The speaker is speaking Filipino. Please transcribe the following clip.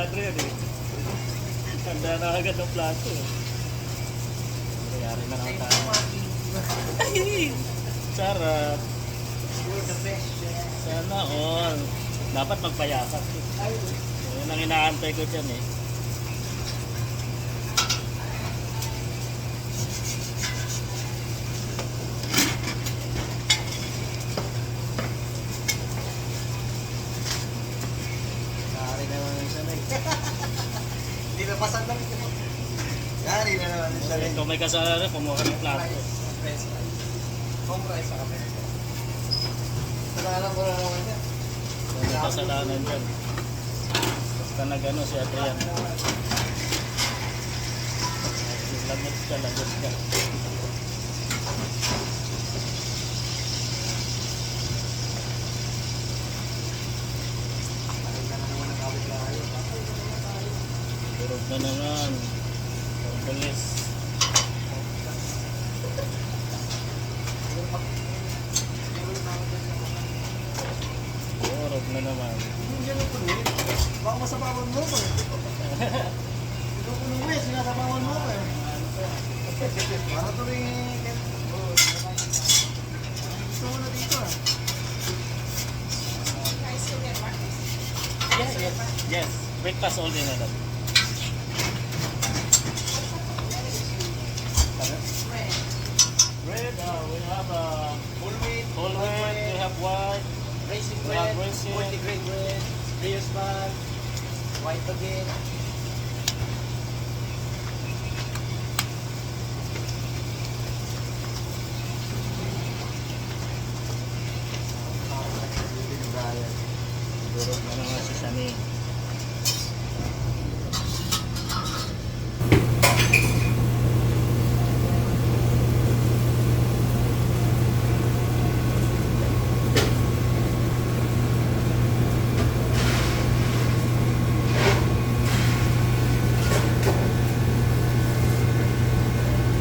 Adrian eh. Handa na agad ng plato eh. Kayari na lang tayo. Sarap. You're the best, chef. Sana all. Dapat magpayakap. Yun ang inaantay ko dyan eh. Yari na naman yung sanay. Hindi na pasan lang ito. Yari na naman yung sanay. Kung may kasalanan, kumuha ng plato. French fries. Home fries sa kape. Kasalanan ko na naman yan. Kung may kasalanan dyan. Basta nag-ano si Adrian. Lagot ka, lagot ka. Turog na naman. Pagpulis. Turog na naman. Baka masabawan mo ko eh. Ito ko nung wes, sinasabawan mo ko eh. Para tuloy gusto mo na dito ah. Yes, yes. Yes. Breakfast all day na lang. Bread, we have Whole wheat, whole wheat, we have white, raisin we bread, have raisin. multigrain bread, brioche bun, white again. Turog na naman si Shani.